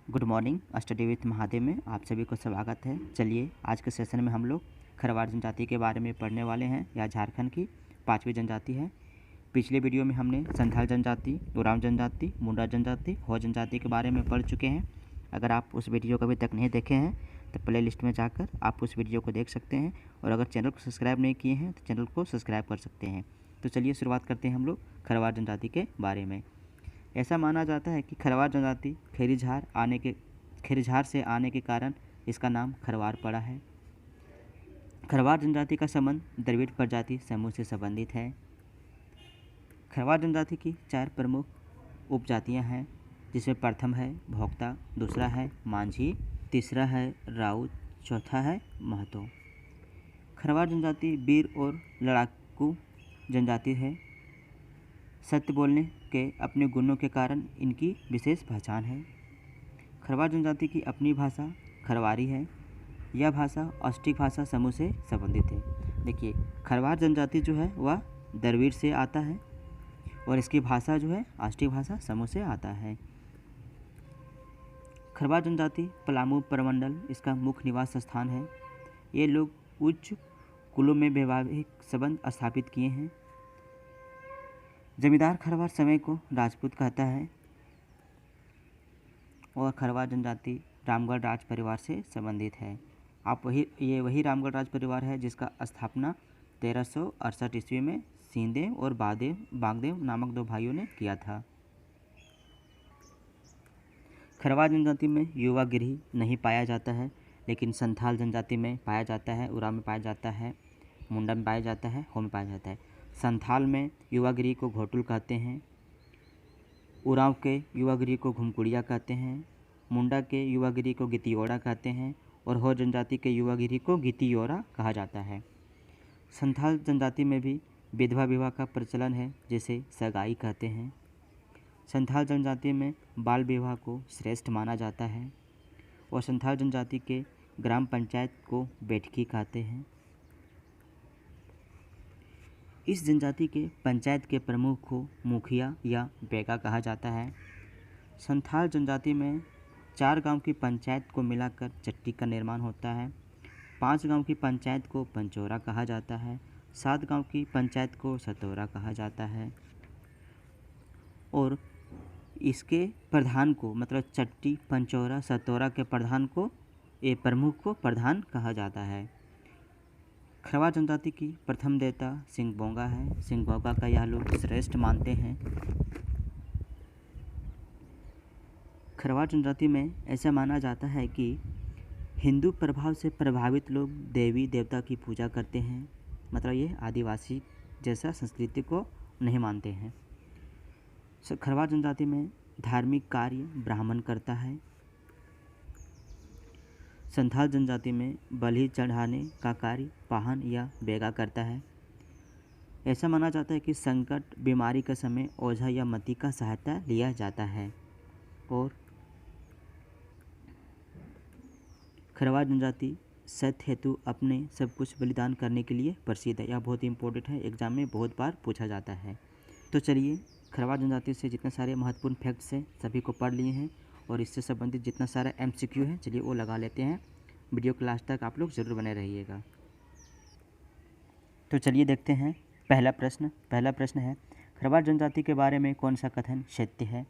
Good morning. Study with Mahadev में आप सभी को स्वागत है। चलिए आज के सेशन में हम लोग खरवार जनजाति के बारे में पढ़ने वाले हैं। यह झारखंड की 5वीं जनजाति है। पिछले वीडियो में हमने संथाल जनजाति, उरांव जनजाति, मुंडा जनजाति, हो जनजाति के बारे में पढ़ चुके हैं। अगर आप उस वीडियो को अभी तक नहीं देखे हैं तो प्ले लिस्ट में जाकर आप उस वीडियो को देख सकते हैं, और अगर चैनल को सब्सक्राइब नहीं किए हैं तो चैनल को सब्सक्राइब कर सकते हैं। तो चलिए शुरुआत करते हैं हम लोग खरवार जनजाति के बारे में। ऐसा माना जाता है कि खरवार जनजाति खैरीझार से आने के कारण इसका नाम खरवार पड़ा है। खरवार जनजाति का संबंध द्रविड़ प्रजाति समूह से संबंधित है। खरवार जनजाति की 4 प्रमुख उपजातियां हैं, जिसमें प्रथम है भोक्ता, दूसरा है मांझी, तीसरा है राउत, चौथा है महतो। खरवार जनजाति वीर और लड़ाकू जनजाति है। सत्य बोलने के अपने गुणों के कारण इनकी विशेष पहचान है। खरवार जनजाति की अपनी भाषा खरवारी है। यह भाषा ऑस्टिक भाषा समूह से संबंधित है। देखिए, खरवार जनजाति जो है वह द्रविड़ से आता है और इसकी भाषा जो है ऑस्टिक भाषा समूह से आता है। खरवार जनजाति पलामू प्रमंडल इसका मुख्य निवास स्थान है। ये लोग उच्च कुलों में वैवाहिक संबंध स्थापित किए हैं। जमींदार खरवार समय को राजपूत कहता है और खरवार जनजाति रामगढ़ राज परिवार से संबंधित है। ये वही रामगढ़ राज परिवार है जिसका स्थापना 1368 ईस्वी में सिंहदेव और बागदेव नामक 2 भाइयों ने किया था। खरवार जनजाति में युवा गिरही नहीं पाया जाता है, लेकिन संथाल जनजाति में पाया जाता है, उरांव में पाया जाता है, मुंडा में पाया जाता है, हो में पाया जाता है। संथाल में युवा गिरही को घोटुल कहते हैं, उरांव के युवा गिरही को घुमकुड़िया कहते हैं, मुंडा के युवा गिरही को गितियोड़ा कहते हैं और हो जनजाति के युवा गिरही को गितियोरा कहा जाता है। संथाल जनजाति में भी विधवा विवाह का प्रचलन है, जिसे सगाई कहते हैं। संथाल जनजाति में बाल विवाह को श्रेष्ठ माना जाता है और संथाल जनजाति के ग्राम पंचायत को बैठकी कहते हैं। इस जनजाति के पंचायत के प्रमुख को मुखिया या बेगा कहा जाता है। संथाल जनजाति में 4 गांव की पंचायत को मिलाकर चट्टी का निर्माण होता है। 5 गांव की पंचायत को पंचौरा कहा जाता है। 7 गांव की पंचायत को सतौरा कहा जाता है और इसके प्रधान को, मतलब चट्टी, पंचौरा, सतौरा के प्रधान को, प्रमुख को प्रधान कहा जाता है। खरवार जनजाति की प्रथम देवता सिंगबोंगा है। सिंगबोंगा का यह लोग श्रेष्ठ मानते हैं। खरवार जनजाति में ऐसा माना जाता है कि हिंदू प्रभाव से प्रभावित लोग देवी देवता की पूजा करते हैं, मतलब ये आदिवासी जैसा संस्कृति को नहीं मानते हैं। खरवार जनजाति में धार्मिक कार्य ब्राह्मण करता है। संथाल जनजाति में बलि चढ़ाने का कार्य पाहन या बेगा करता है। ऐसा माना जाता है कि संकट, बीमारी के समय ओझा या मती का सहायता लिया जाता है। और खरवार जनजाति सत्य हेतु अपने सब कुछ बलिदान करने के लिए प्रसिद्ध है। यह बहुत इंपॉर्टेंट है, एग्जाम में बहुत बार पूछा जाता है। तो चलिए, खरवार जनजाति से जितने सारे महत्वपूर्ण फैक्ट्स हैं सभी को पढ़ लिए हैं और इससे संबंधित जितना सारा MCQ है चलिए वो लगा लेते हैं। वीडियो के लास्ट तक आप लोग ज़रूर बने रहिएगा। तो चलिए देखते हैं पहला प्रश्न है, खरवार जनजाति के बारे में कौन सा कथन सत्य है?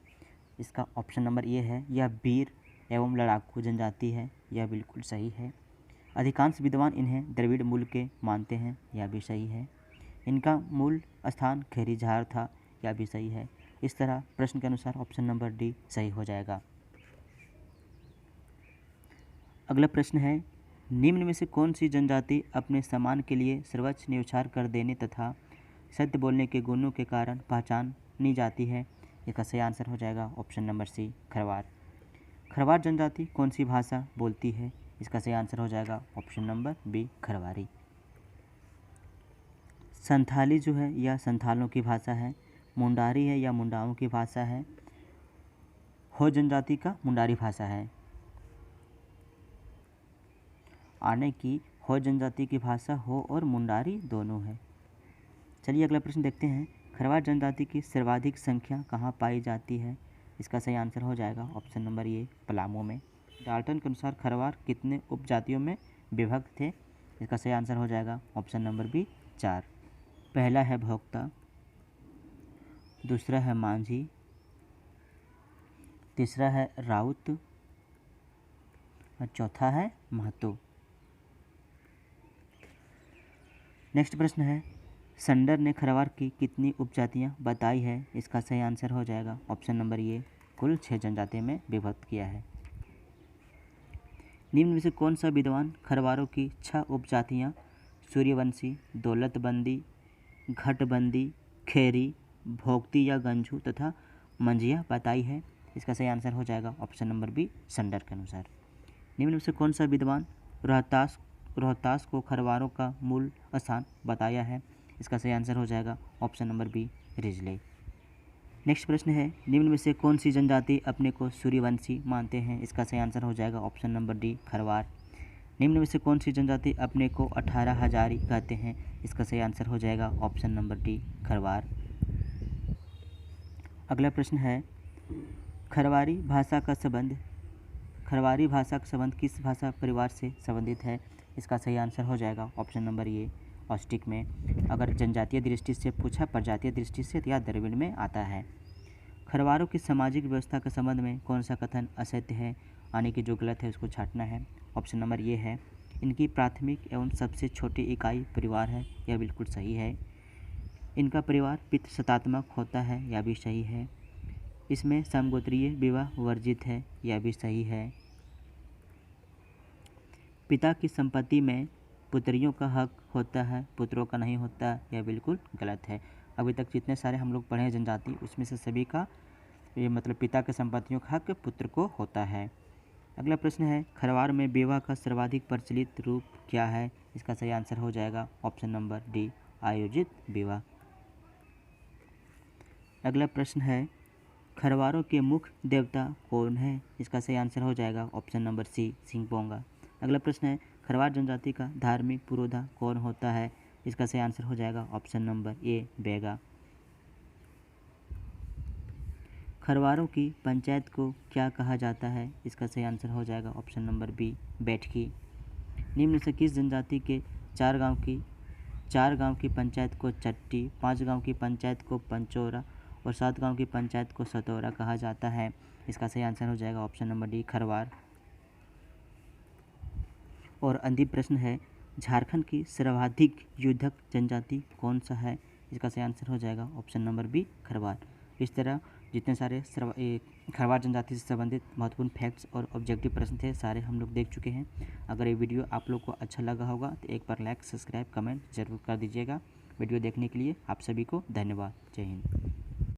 इसका ऑप्शन नंबर ए है, यह वीर एवं लड़ाकू जनजाति है। यह बिल्कुल सही है। अधिकांश विद्वान इन्हें द्रविड़ मूल के मानते हैं। यह भी सही है। इनका मूल स्थान खैरीझार था। यह भी सही है। इस तरह प्रश्न के अनुसार ऑप्शन नंबर डी सही हो जाएगा। अगला प्रश्न है, निम्न में से कौन सी जनजाति अपने सम्मान के लिए सर्वोच्च न्यौछावर कर देने तथा सत्य बोलने के गुणों के कारण पहचानी जाती है? इसका सही आंसर हो जाएगा option number C, Kharwar. Kharwar जनजाति कौन सी भाषा बोलती है? इसका सही आंसर हो जाएगा ऑप्शन नंबर बी, खरवारी। संथाली जो है यह संथालों की भाषा है। मुंडारी है या मुंडाओं की भाषा है। हो जनजाति का मुंडारी भाषा है। आने की हो जनजाति की भाषा हो और मुंडारी दोनों है। चलिए अगला प्रश्न देखते हैं, खरवार जनजाति की सर्वाधिक संख्या कहाँ पाई जाती है? इसका सही आंसर हो जाएगा ऑप्शन नंबर ए पलामू में। डाल्टन के अनुसार खरवार कितने उपजातियों में विभक्त थे? इसका सही आंसर हो जाएगा ऑप्शन नंबर बी 4। पहला है भोक्ता, दूसरा है मांझी, तीसरा है राउत और चौथा है महतो। नेक्स्ट प्रश्न है, संडर ने खरवार की कितनी उपजातियां बताई है? इसका सही आंसर हो जाएगा ऑप्शन नंबर ए कुल 6 जनजाति में विभक्त किया है। निम्न में से कौन सा विद्वान खरवारों की 6 उपजातियां सूर्यवंशी, दौलतबंदी, घटबंदी, खेरी, भोक्ती या गंझू तथा मंझिया बताई है? इसका सही आंसर हो जाएगा ऑप्शन नंबर बी संडर के अनुसार। निम्न में से कौन सा विद्वान रोहतास को खरवारों का मूल स्थान बताया है? इसका सही आंसर हो जाएगा option number B Risley. Next प्रश्न है, निम्न में से कौन सी जनजाति अपने को सूर्यवंशी मानते हैं? इसका सही आंसर हो जाएगा ऑप्शन नंबर डी खरवार। निम्न में से कौन सी जनजाति अपने को 18 हजारी कहते हैं? इसका सही आंसर हो जाएगा ऑप्शन नंबर डी खरवार। अगला प्रश्न है, खरवारी भाषा का संबंध किस भाषा परिवार से संबंधित है? इसका सही आंसर हो जाएगा ऑप्शन नंबर ए ऑस्टिक में। अगर जनजातीय दृष्टि से पूछा, प्रजातीय दृष्टि से या द्रविड़ में आता है। खरवारों की सामाजिक व्यवस्था के संबंध में कौन सा कथन असत्य है, यानी कि जो गलत है उसको छांटना है। ऑप्शन नंबर ये है, इनकी प्राथमिक एवं सबसे छोटी इकाई परिवार है, यह बिल्कुल सही है। इनका परिवार पितृसत्तात्मक होता है, यह भी सही है। इसमें समगोत्रीय विवाह वर्जित है, यह भी सही है। पिता की संपत्ति में पुत्रियों का हक होता है, पुत्रों का नहीं होता, यह बिल्कुल गलत है। अभी तक जितने सारे हम लोग पढ़े हैं जनजाति, उसमें से सभी का ये मतलब पिता के संपत्तियों का हक पुत्र को होता है। अगला प्रश्न है, खरवार में विवाह का सर्वाधिक प्रचलित रूप क्या है? इसका सही आंसर हो जाएगा ऑप्शन नंबर डी आयोजित विवाह। अगला प्रश्न है, खरवारों के मुख्य देवता कौन है? इसका सही आंसर हो जाएगा ऑप्शन नंबर सी सिंगपोंगा। अगला प्रश्न है, खरवार जनजाति का धार्मिक पुरोधा कौन होता है? इसका सही आंसर हो जाएगा ऑप्शन नंबर ए बेगा। खरवारों की पंचायत को क्या कहा जाता है? इसका सही आंसर हो जाएगा ऑप्शन नंबर बी बैठकी। निम्न से किस जनजाति के 4 गांव की पंचायत को चट्टी, 5 गांव की पंचायत को पंचौरा और 7 गांव की पंचायत को सतौरा कहा जाता है? इसका सही आंसर हो जाएगा ऑप्शन नंबर डी खरवार। और अंतिम प्रश्न है, झारखंड की सर्वाधिक युद्धक जनजाति कौन सा है? इसका सही आंसर हो जाएगा ऑप्शन नंबर बी खरवार। इस तरह जितने सारे खरवार जनजाति से संबंधित महत्वपूर्ण फैक्ट्स और ऑब्जेक्टिव प्रश्न थे, सारे हम लोग देख चुके हैं। अगर ये वीडियो आप लोग को अच्छा लगा होगा तो एक बार लाइक, सब्सक्राइब, कमेंट जरूर कर दीजिएगा। वीडियो देखने के लिए आप सभी को धन्यवाद। जय हिंद।